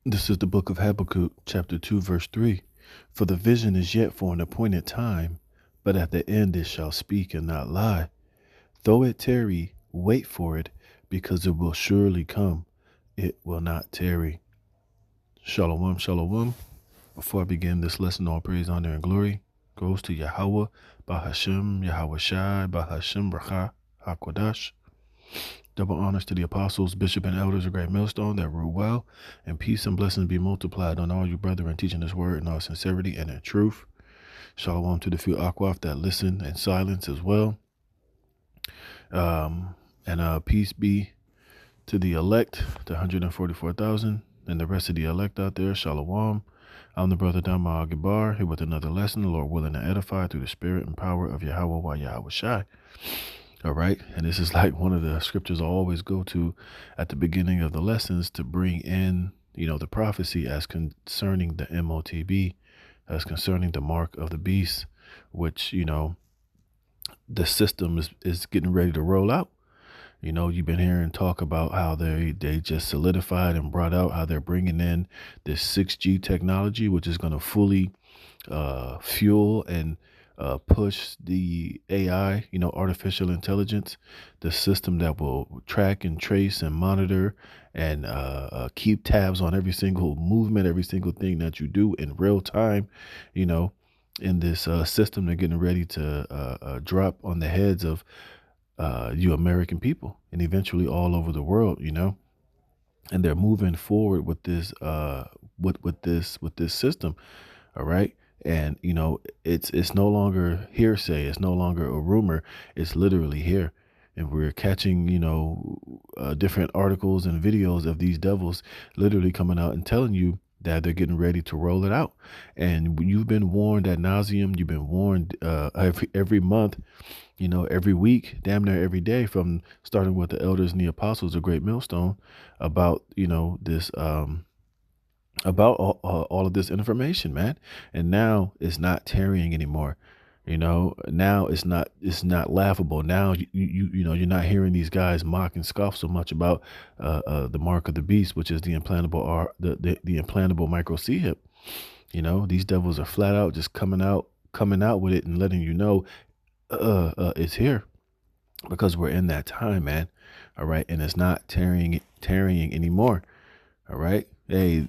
This is the book of Habakkuk, chapter 2, verse 3. For the vision is yet for an appointed time, but at the end it shall speak and not lie. Though it tarry, wait for it, because it will surely come. It will not tarry. Shalom, shalom. Before I begin this lesson, all praise, honor, and glory goes to Yahweh, Bahashem, Yahweh Shai, Bahashem, Bracha, HaKodash. Double honors to the apostles, bishop, and elders of Great Millstone that rule well, and peace and blessings be multiplied on all you brethren teaching this word in all sincerity and in truth. Shalom to the few Akwaf that listen in silence as well. And peace be to the elect, the 144,000, and the rest of the elect out there. Shalom. I'm the brother Dama Al-Gibar, here with another lesson, the Lord willing to edify through the spirit and power of Yahweh while Yahweh Shai. All right. And this is like one of the scriptures I always go to at the beginning of the lessons to bring in, the prophecy as concerning the MOTB, as concerning the mark of the beast, which, the system is getting ready to roll out. You've been hearing talk about how they just solidified and brought out how they're bringing in this 6G technology, which is going to fully fuel and push the AI, artificial intelligence, the system that will track and trace and monitor and keep tabs on every single movement, every single thing that you do in real time, in this system they're getting ready to drop on the heads of you American people and eventually all over the world, and they're moving forward with this with this system. All right. And, it's no longer hearsay. It's no longer a rumor. It's literally here. And we're catching, different articles and videos of these devils literally coming out and telling you that they're getting ready to roll it out. And you've been warned ad nauseum. You've been warned every month, every week, damn near every day, from starting with the elders and the apostles of Great Millstone about, this about all of this information, man. And now it's not tarrying anymore. Now it's not laughable. Now you're not hearing these guys mock and scoff so much about the mark of the beast, which is the the implantable micro C hip. These devils are flat out just coming out with it and letting you know it's here, because we're in that time, man. All right. And it's not tarrying anymore. All right. Hey,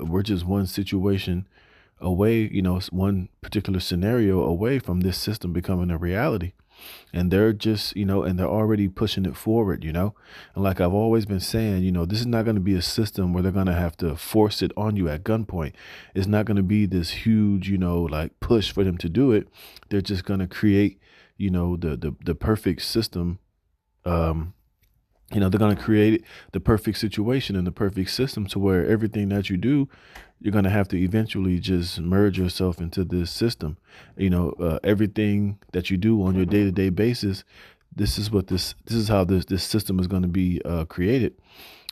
we're just one situation away, one particular scenario away from this system becoming a reality. And they're just, and they're already pushing it forward, And like I've always been saying, this is not going to be a system where they're going to have to force it on you at gunpoint. It's not going to be this huge, like push for them to do it. They're just going to create, the perfect system. They're going to create the perfect situation and the perfect system to where everything that you do, you're going to have to eventually just merge yourself into this system. Everything that you do on your day-to-day basis, this is how this system is going to be created.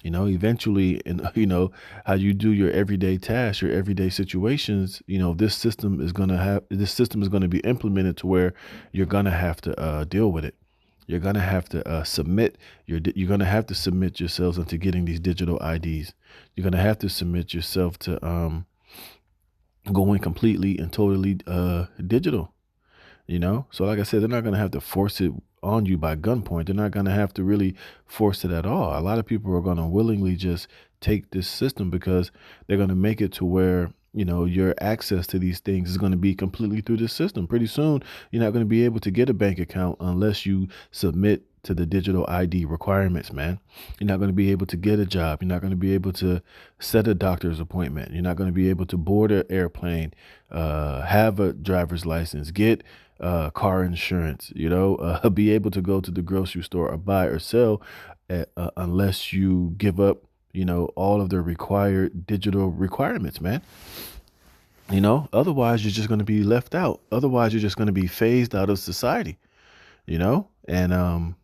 Eventually, and how you do your everyday tasks, your everyday situations, this system is going to be implemented to where you're going to have to deal with it. You're going to have to submit. You're going to have to submit yourselves into getting these digital IDs. You're going to have to submit yourself to going completely and totally digital. So like I said, they're not going to have to force it on you by gunpoint. They're not going to have to really force it at all. A lot of people are going to willingly just take this system because they're going to make it to where your access to these things is going to be completely through the system. Pretty soon, you're not going to be able to get a bank account unless you submit to the digital ID requirements, man. You're not going to be able to get a job. You're not going to be able to set a doctor's appointment. You're not going to be able to board an airplane, have a driver's license, get car insurance, be able to go to the grocery store or buy or sell unless you give up all of the required digital requirements, man. Otherwise you're just going to be left out. Otherwise you're just going to be phased out of society, and,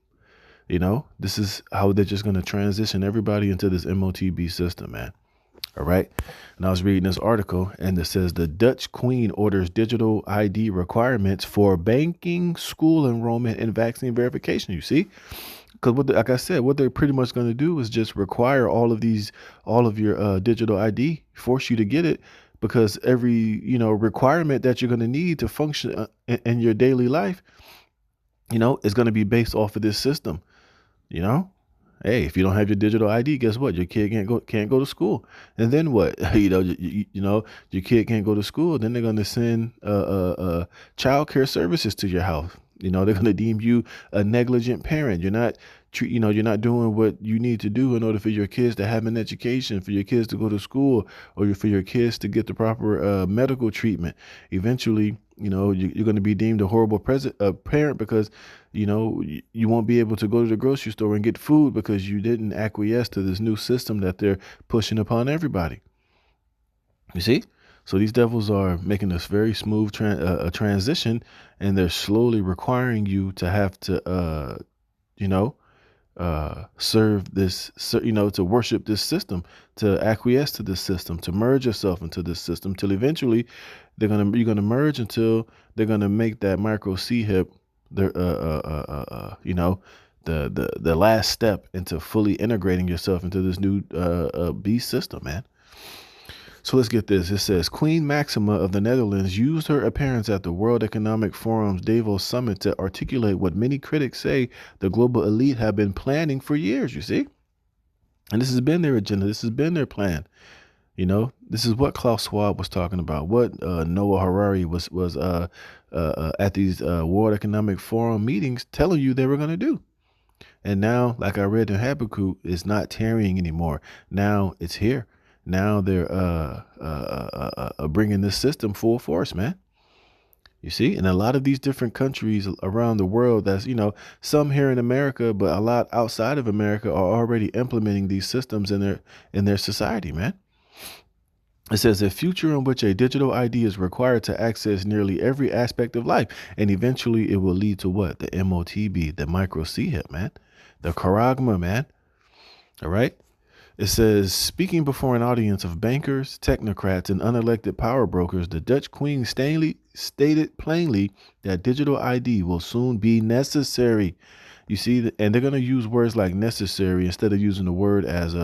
this is how they're just going to transition everybody into this MOTB system, man. All right. And I was reading this article and it says the Dutch Queen orders digital ID requirements for banking, school enrollment, and vaccine verification. You see? Because like I said, what they're pretty much going to do is just require all of your digital ID, force you to get it, because every requirement that you're going to need to function in your daily life, is going to be based off of this system. You know, hey, if you don't have your digital ID, guess what? Your kid can't go to school, and then what? Your kid can't go to school. Then they're going to send child care services to your house. They're going to deem you a negligent parent. You're not doing what you need to do in order for your kids to have an education, for your kids to go to school, or for your kids to get the proper medical treatment. Eventually, you're going to be deemed a horrible parent because, you won't be able to go to the grocery store and get food because you didn't acquiesce to this new system that they're pushing upon everybody. You see? So these devils are making this very smooth transition, and they're slowly requiring you to have to, serve this, to worship this system, to acquiesce to this system, to merge yourself into this system, till eventually you're gonna merge until they're gonna make that micro C hip, the the last step into fully integrating yourself into this new beast system, man. So let's get this. It says Queen Maxima of the Netherlands used her appearance at the World Economic Forum's Davos summit to articulate what many critics say the global elite have been planning for years, you see? And this has been their agenda. This has been their plan. This is what Klaus Schwab was talking about, what Noah Harari was at these World Economic Forum meetings telling you they were going to do. And now, like I read in Habakkuk, it's not tarrying anymore. Now it's here. Now they're bringing this system full force, man. You see, in a lot of these different countries around the world, that's, some here in America, but a lot outside of America are already implementing these systems in their society, man. It says a future in which a digital ID is required to access nearly every aspect of life. And eventually it will lead to what? The MOTB, the micro C hip, man. The charagma, man. All right. It says, speaking before an audience of bankers, technocrats, and unelected power brokers, the Dutch Queen stated plainly that digital ID will soon be necessary. You see, and they're going to use words like necessary instead of using the word as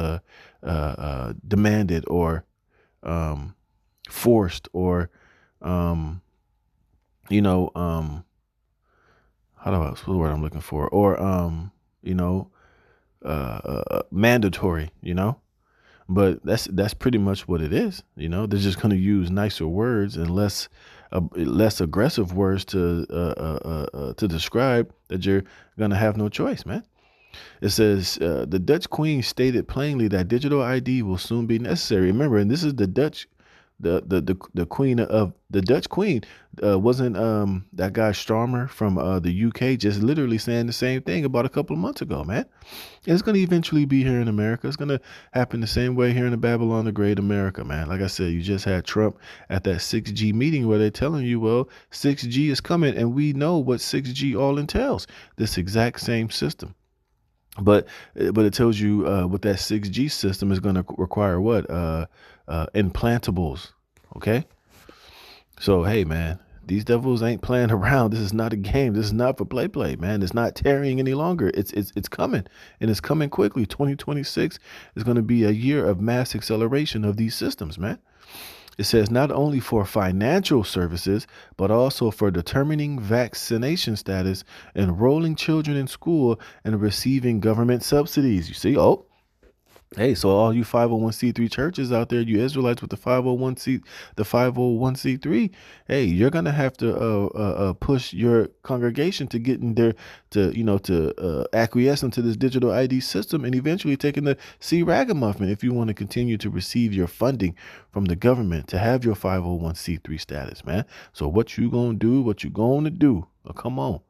demanded or forced or, how do I, what's the word I'm looking for? Or, mandatory, but that's pretty much what it is. They're just going to use nicer words and less aggressive words to describe that you're going to have no choice, man. It says the Dutch Queen stated plainly that digital ID will soon be necessary. Remember, and this is the Dutch, the queen of the Dutch Queen wasn't that guy Starmer from the UK just literally saying the same thing about a couple of months ago, man. And it's going to eventually be here in America. It's going to happen the same way here in the Babylon the Great America, man. Like I said, you just had Trump at that 6G meeting where they're telling you, well, 6G is coming, and we know what 6G all entails. This exact same system. But it tells you what that 6G system is going to require what? Implantables. Okay. So, hey, man, these devils ain't playing around. This is not a game. This is not for play, man. It's not tarrying any longer. It's coming, and it's coming quickly. 2026 is going to be a year of mass acceleration of these systems, man. It says not only for financial services, but also for determining vaccination status, enrolling children in school, and receiving government subsidies. You see, hey, so all you 501c3 churches out there, you Israelites with the 501c3, hey, you're gonna have to push your congregation to get in there to acquiesce into this digital ID system, and eventually taking the C ragamuffin if you want to continue to receive your funding from the government to have your 501c3 status, man. So what you gonna do? What you gonna do? Oh, come on,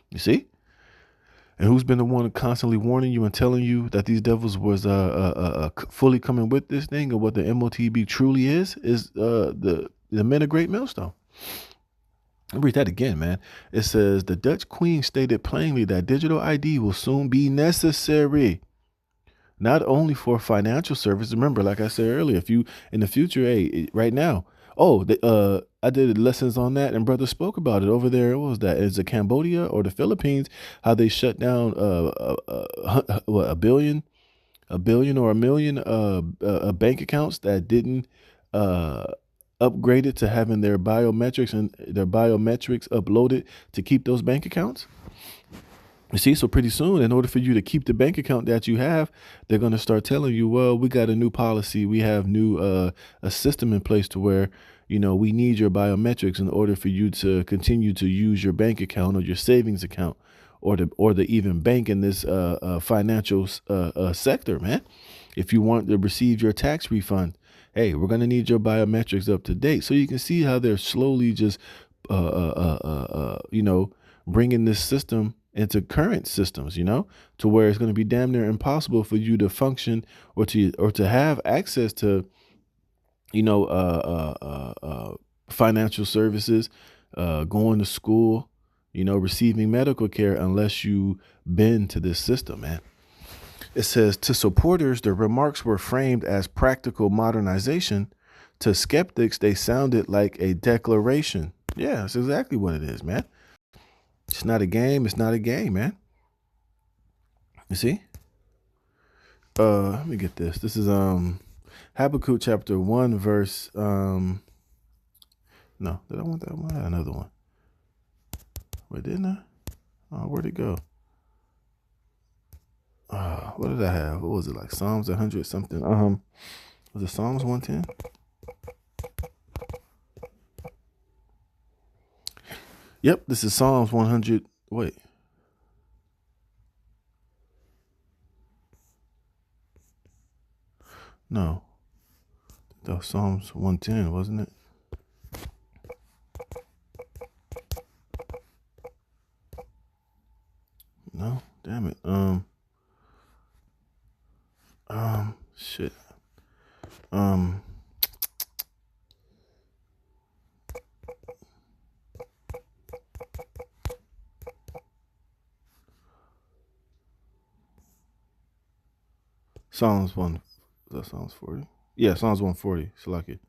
you see. And who's been the one constantly warning you and telling you that these devils was fully coming with this thing, or what the MOTB truly is the men of Great Millstone. I'll read that again, man. It says the Dutch Queen stated plainly that digital ID will soon be necessary, not only for financial services. Remember, like I said earlier, if you in the future, hey, right now, I did lessons on that, and brother spoke about it over there. What was that? Is it Cambodia or the Philippines? How they shut down what, a billion or a million bank accounts that didn't uh, upgrade it to having their biometrics and their biometrics uploaded to keep those bank accounts. You see, so pretty soon, in order for you to keep the bank account that you have, they're going to start telling you, well, we got a new policy. We have new a system in place to where, we need your biometrics in order for you to continue to use your bank account or your savings account or to even bank in this financial sector, man. If you want to receive your tax refund, hey, we're going to need your biometrics up to date. So you can see how they're slowly just, bringing this system into current systems, to where it's going to be damn near impossible for you to function or to have access to, financial services, going to school, receiving medical care unless you bend to this system, man. It says to supporters, the remarks were framed as practical modernization. To skeptics, they sounded like a declaration. Yeah, that's exactly what it is, man. It's not a game. It's not a game, man. You see? Let me get this. This is Habakkuk chapter 1 verse no, did I want that one? I had another one. Wait, didn't I? Oh, where'd it go? What did I have? What was it, like Psalms 100 something? Was it Psalms 110? Yep, this is Psalms 100. Wait. No. That was Psalms 110, wasn't it? No, damn it. Shit. Psalms 1. That Psalms 40. Yeah, Psalms 140. Salaki.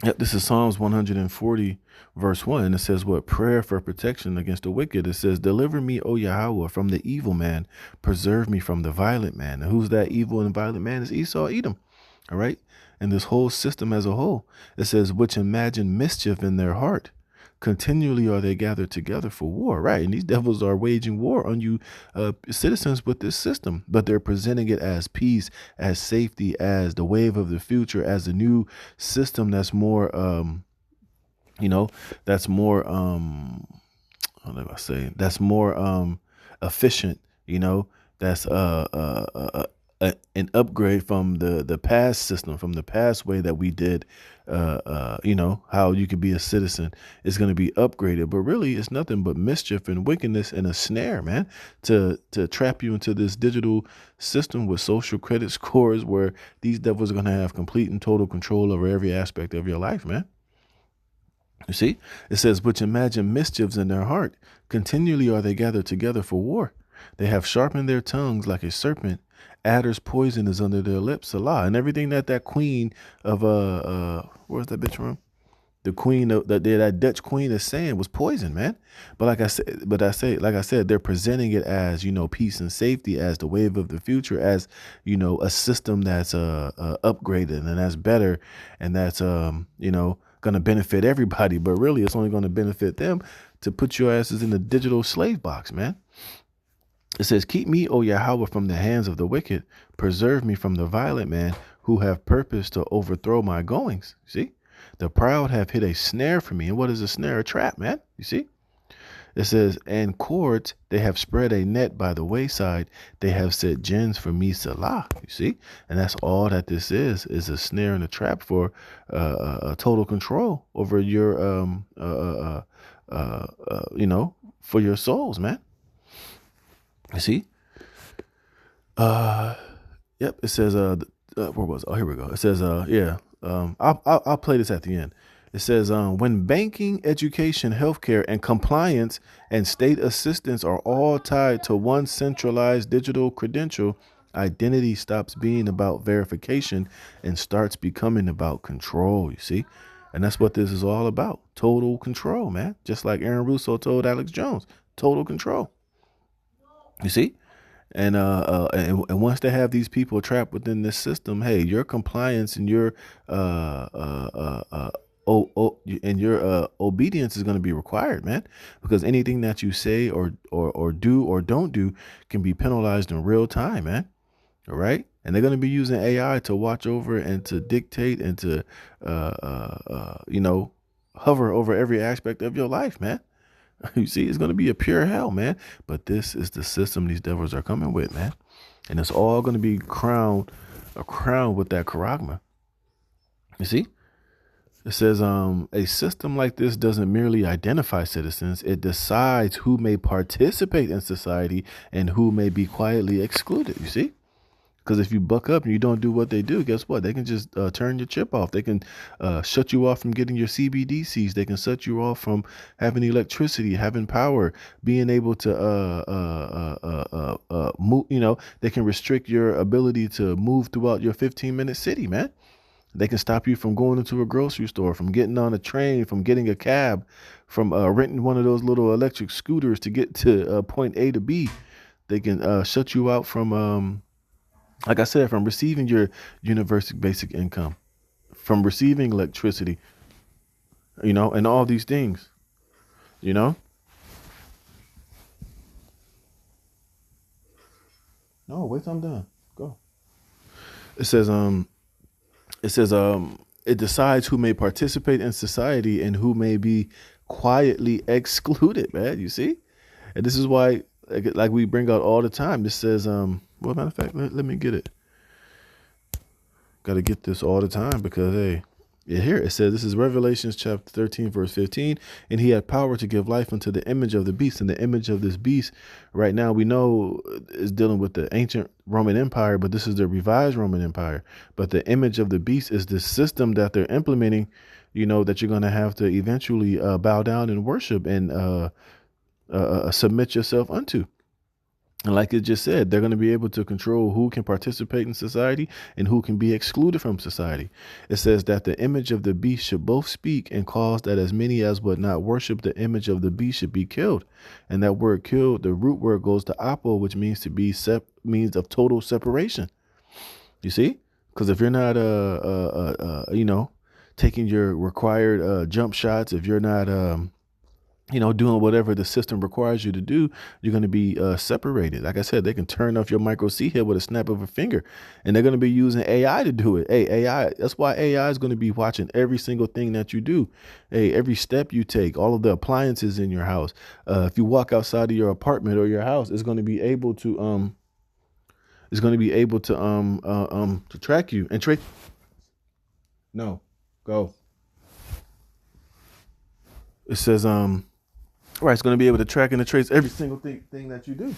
Yep, this is Psalms 140, verse 1. And it says, what? Prayer for protection against the wicked. It says, deliver me, O Yahweh, from the evil man. Preserve me from the violent man. And who's that evil and violent man? Is Esau, Edom. All right. And this whole system as a whole, it says, which imagine mischief in their heart. Continually are they gathered together for war, right? And these devils are waging war on you citizens with this system, but they're presenting it as peace, as safety, as the wave of the future, as a new system that's more, that's more, how do I say, that's more efficient, that's an upgrade from the past system, from the past way that we did, how you could be a citizen is going to be upgraded. But really, it's nothing but mischief and wickedness and a snare, man, to trap you into this digital system with social credit scores where these devils are going to have complete and total control over every aspect of your life, man. You see, it says, which imagine mischiefs in their heart. Continually are they gathered together for war. They have sharpened their tongues like a serpent. Adder's poison is under their lips, Salah. And everything that queen of where's that bitch from? The queen of that Dutch queen is saying was poison, man. But like I said, they're presenting it as, peace and safety, as the wave of the future, as, a system that's upgraded and that's better and that's going to benefit everybody. But really, it's only going to benefit them to put your asses in the digital slave box, man. It says, keep me, O Yahweh, from the hands of the wicked. Preserve me from the violent man who have purpose to overthrow my goings. See, the proud have hid a snare for me. And what is a snare? A trap, man. You see, it says, and cords, they have spread a net by the wayside. They have set gins for me, Salah. You see, and that's all that this is a snare and a trap for a total control over your, for your souls, man. You see? Yep. It says, where was it? Oh, here we go. It says, I'll play this at the end. It says, when banking, education, healthcare, and compliance and state assistance are all tied to one centralized digital credential, identity stops being about verification and starts becoming about control. You see? And that's what this is all about. Total control, man. Just like Aaron Russo told Alex Jones, total control. You see? And once they have these people trapped within this system, hey, your compliance and your obedience is going to be required, man, because anything that you say or do or don't do can be penalized in real time, man. All right. And they're going to be using AI to watch over and to dictate and to, hover over every aspect of your life, man. You see, it's going to be a pure hell, man. But this is the system these devils are coming with, man. And it's all going to be crowned with that charagma. You see? It says, a system like this doesn't merely identify citizens. It decides who may participate in society and who may be quietly excluded. You see? Because if you buck up and you don't do what they do, guess what? They can just turn your chip off. They can shut you off from getting your CBDCs. They can shut you off from having electricity, having power, being able to move. They can restrict your ability to move throughout your 15-minute city, man. They can stop you from going into a grocery store, from getting on a train, from getting a cab, from renting one of those little electric scooters to get to point A to B. They can shut you out from like I said, from receiving your universal basic income, from receiving electricity, and all these things, No, wait till I'm done. Go. It says, it decides who may participate in society and who may be quietly excluded, man. You see? And this is why, like we bring out all the time, this says, well, matter of fact, let me get it. Got to get this all the time because, hey, here it says, this is Revelations chapter 13, verse 15. And he had power to give life unto the image of the beast. And the image of this beast right now we know is dealing with the ancient Roman Empire, but this is the revised Roman Empire. But the image of the beast is the system that they're implementing, that you're going to have to eventually bow down and worship and submit yourself unto. And like it just said, they're going to be able to control who can participate in society and who can be excluded from society. It says that the image of the beast should both speak and cause that as many as would not worship the image of the beast should be killed. And that word killed, the root word goes to apo, which means to be means of total separation. You see? Because if you're not, taking your required jump shots, if you're not, doing whatever the system requires you to do, you're going to be separated. Like I said, they can turn off your micro C head with a snap of a finger, and they're going to be using AI to do it. Hey, AI, that's why AI is going to be watching every single thing that you do. Hey, every step you take, all of the appliances in your house. If you walk outside of your apartment or your house, it's going to be able to to track you and trace. No, go. It says, right, it's going to be able to track and to trace every single thing that you do,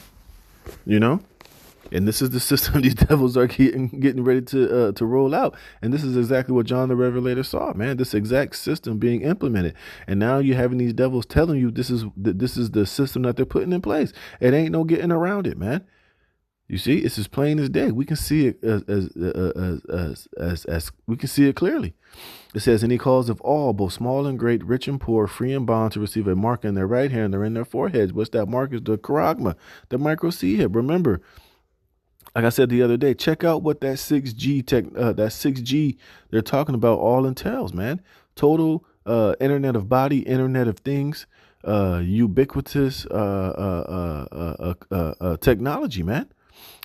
and this is the system these devils are getting ready to roll out. And this is exactly what John the Revelator saw, man, this exact system being implemented. And now you're having these devils telling you this is the system that they're putting in place. It ain't no getting around it, man. You see, it's as plain as day. We can see it as we can see it clearly. It says, and he calls of all, both small and great, rich and poor, free and bond, to receive a mark in their right hand or in their foreheads. What's that mark? Is the charagma, the micro C hip. Remember, like I said the other day, check out what that 6G they're talking about all entails, man. Total internet of body, internet of things, ubiquitous technology, man.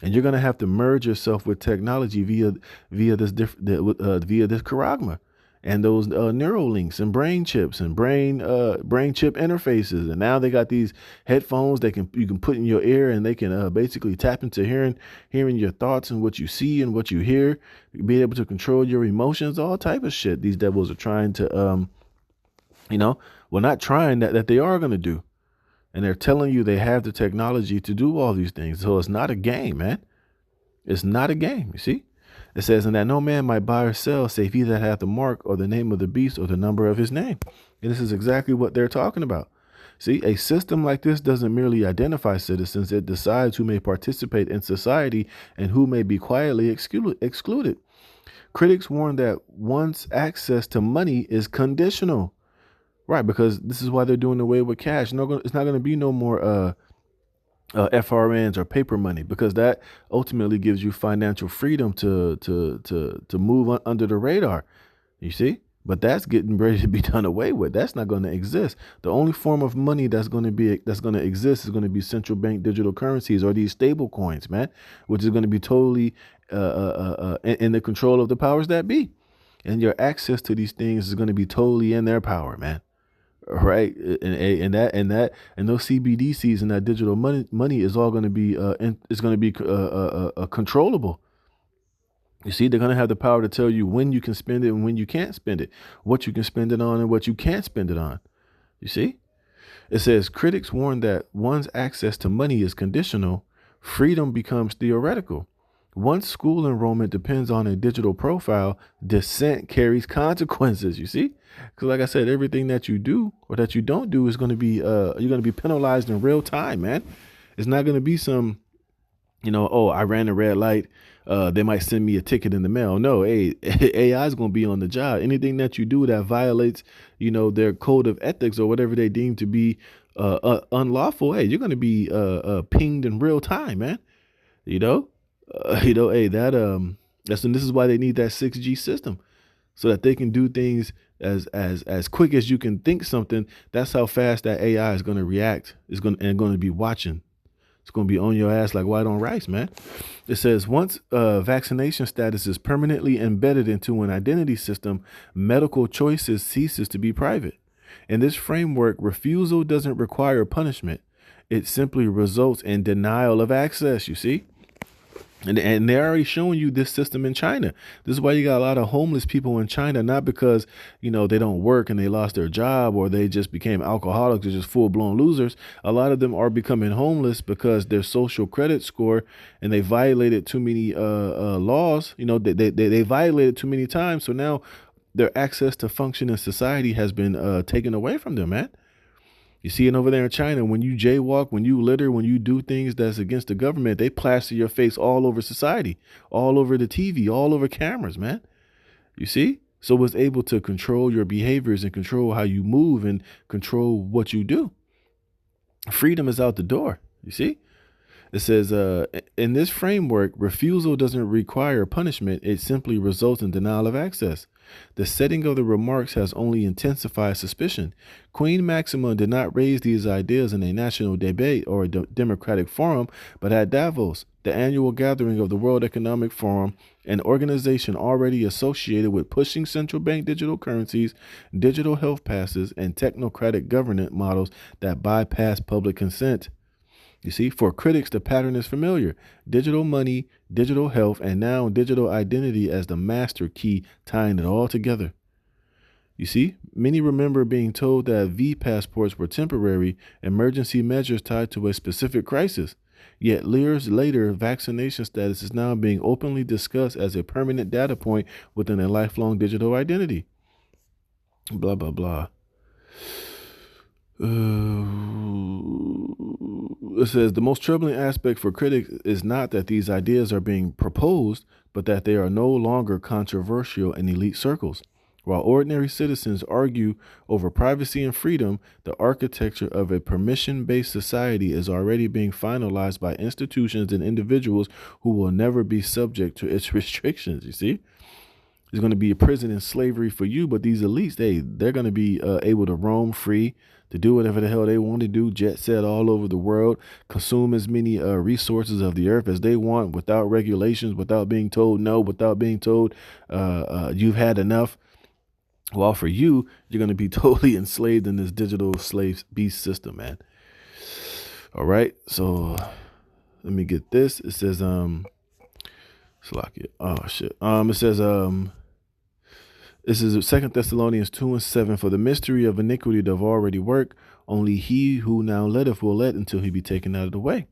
And you're gonna have to merge yourself with technology via this charagma and those neural links and brain chips and brain chip interfaces. And now they got these headphones you can put in your ear, and they can basically tap into hearing your thoughts and what you see and what you hear, be able to control your emotions, all type of shit. These devils are trying to, not trying that they are gonna do. And they're telling you they have the technology to do all these things. So it's not a game, man. It's not a game, you see? It says, and that no man might buy or sell, save he that hath the mark or the name of the beast or the number of his name. And this is exactly what they're talking about. See, a system like this doesn't merely identify citizens. It decides who may participate in society and who may be quietly excluded. Critics warn that one's access to money is conditional. Right, because this is why they're doing away with cash. No, it's not going to be no more FRNs or paper money, because that ultimately gives you financial freedom to move under the radar. You see, but that's getting ready to be done away with. That's not going to exist. The only form of money that's going to exist is going to be central bank digital currencies, or these stable coins, man, which is going to be totally in the control of the powers that be, and your access to these things is going to be totally in their power, man. Right, and those CBDCs and that digital money is all going to be it's going to be controllable. You see, they're going to have the power to tell you when you can spend it and when you can't spend it, what you can spend it on and what you can't spend it on. You see, it says critics warn that one's access to money is conditional. Freedom becomes theoretical. Once school enrollment depends on a digital profile, dissent carries consequences. You see, because like I said, everything that you do or that you don't do is going to be you're going to be penalized in real time, man. It's not going to be some, oh, I ran a red light. They might send me a ticket in the mail. No, hey, AI is going to be on the job. Anything that you do that violates, their code of ethics or whatever they deem to be unlawful, hey, you're going to be pinged in real time, man. Hey, this is why they need that 6G system, so that they can do things as quick as you can think something. That's how fast that AI is going to react. It's going to be watching. It's going to be on your ass like white on rice, man. It says once vaccination status is permanently embedded into an identity system, medical choices ceases to be private. In this framework, refusal doesn't require punishment. It simply results in denial of access, you see? And they're already showing you this system in China. This is why you got a lot of homeless people in China, not because, they don't work and they lost their job or they just became alcoholics or just full blown losers. A lot of them are becoming homeless because their social credit score, and they violated too many laws. They violated too many times. So now their access to function in society has been taken away from them, man. You see it over there in China. When you jaywalk, when you litter, when you do things that's against the government, they plaster your face all over society, all over the TV, all over cameras, man. You see? So it's able to control your behaviors and control how you move and control what you do. Freedom is out the door. You see? It says, in this framework, refusal doesn't require punishment. It simply results in denial of access. The setting of the remarks has only intensified suspicion. Queen Maxima did not raise these ideas in a national debate or a democratic forum, but at Davos, the annual gathering of the World Economic Forum, an organization already associated with pushing central bank digital currencies, digital health passes, and technocratic governance models that bypass public consent. You see, for critics, the pattern is familiar. Digital money, digital health, and now digital identity as the master key tying it all together. You see, many remember being told that V-passports were temporary, emergency measures tied to a specific crisis. Yet years later, vaccination status is now being openly discussed as a permanent data point within a lifelong digital identity. Blah, blah, blah. It says the most troubling aspect for critics is not that these ideas are being proposed, but that they are no longer controversial in elite circles. While ordinary citizens argue over privacy and freedom, the architecture of a permission-based society is already being finalized by institutions and individuals who will never be subject to its restrictions. You see? There's going to be a prison and slavery for you, but these elites, they're going to be able to roam free, to do whatever the hell they want to do, jet set all over the world, consume as many resources of the earth as they want without regulations, without being told no, without being told you've had enough. Well, for you, you're going to be totally enslaved in this digital slave beast system, man. All right. So let me get this. It says, Slock it. Oh, shit. It says, this is 2 Thessalonians 2:7. For the mystery of iniquity doth already work. Only he who now letteth will let until he be taken out of the way.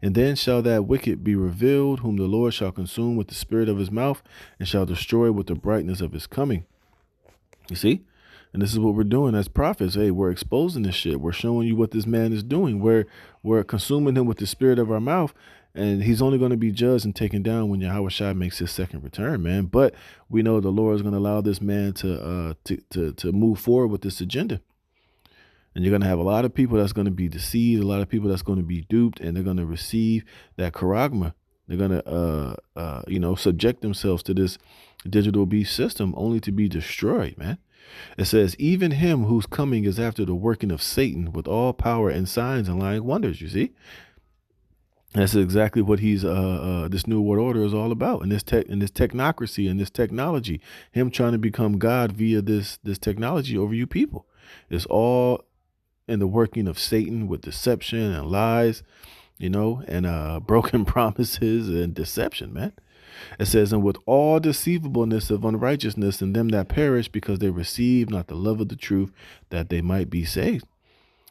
And then shall that wicked be revealed, whom the Lord shall consume with the spirit of his mouth, and shall destroy with the brightness of his coming. You see? And this is what we're doing as prophets. Hey, we're exposing this shit. We're showing you what this man is doing. We're consuming him with the spirit of our mouth. And he's only going to be judged and taken down when Yahweh Shai makes his second return, man. But we know the Lord is going to allow this man to move forward with this agenda. And you're going to have a lot of people that's going to be deceived, a lot of people that's going to be duped, and they're going to receive that charagma. They're going to, subject themselves to this digital beast system only to be destroyed, man. It says, even him whose coming is after the working of Satan with all power and signs and lying wonders, you see? That's exactly what he's this new world order is all about. And this technocracy and this technology, him trying to become God via this technology over you people. It's all in the working of Satan with deception and lies, and broken promises and deception, man. It says, and with all deceivableness of unrighteousness in them that perish, because they receive not the love of the truth, that they might be saved.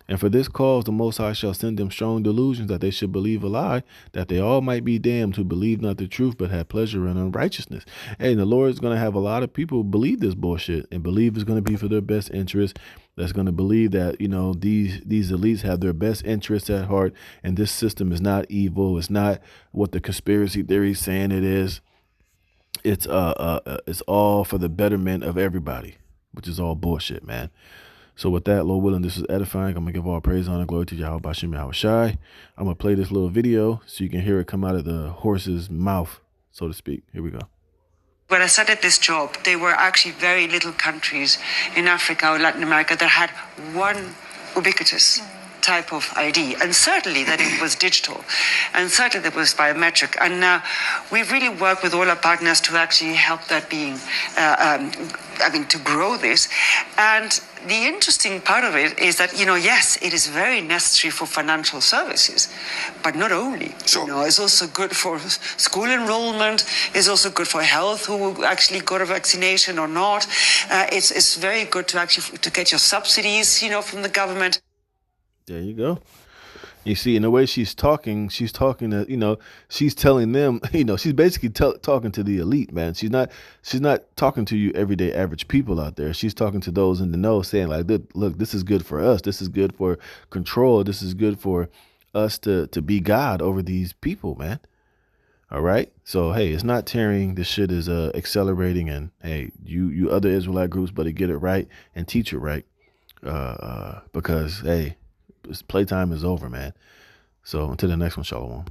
And for this cause the Most High shall send them strong delusions, that they should believe a lie, that they all might be damned who believe not the truth, but have pleasure in unrighteousness. And the Lord is going to have a lot of people believe this bullshit and believe it's going to be for their best interest. That's going to believe that, these elites have their best interests at heart. And this system is not evil. It's not what the conspiracy theory is saying it is. It's all for the betterment of everybody, which is all bullshit, man. So with that, Lord willing, this is edifying. I'm going to give all praise, honor, glory to Yahweh Bashem Yahweh Shai. I'm going to play this little video so you can hear it come out of the horse's mouth, so to speak. Here we go. When I started this job, there were actually very little countries in Africa or Latin America that had one ubiquitous type of ID, and certainly that it was digital, and certainly that was biometric. And we really work with all our partners to actually help that being, to grow this. And the interesting part of it is that, yes, it is very necessary for financial services, but not only. Sure. It's also good for school enrollment. It's also good for health, who actually got a vaccination or not. It's very good to get your subsidies, from the government. There you go. You see, in the way she's talking to, she's telling them, she's basically talking to the elite, man. She's not talking to you everyday average people out there. She's talking to those in the know, saying like, look, this is good for us. This is good for control. This is good for us to be God over these people, man. All right. So, hey, it's not tearing. This shit is accelerating. And hey, you other Israelite groups better get it right and teach it right. Because, hey, playtime is over, man. So until the next one, Shalom.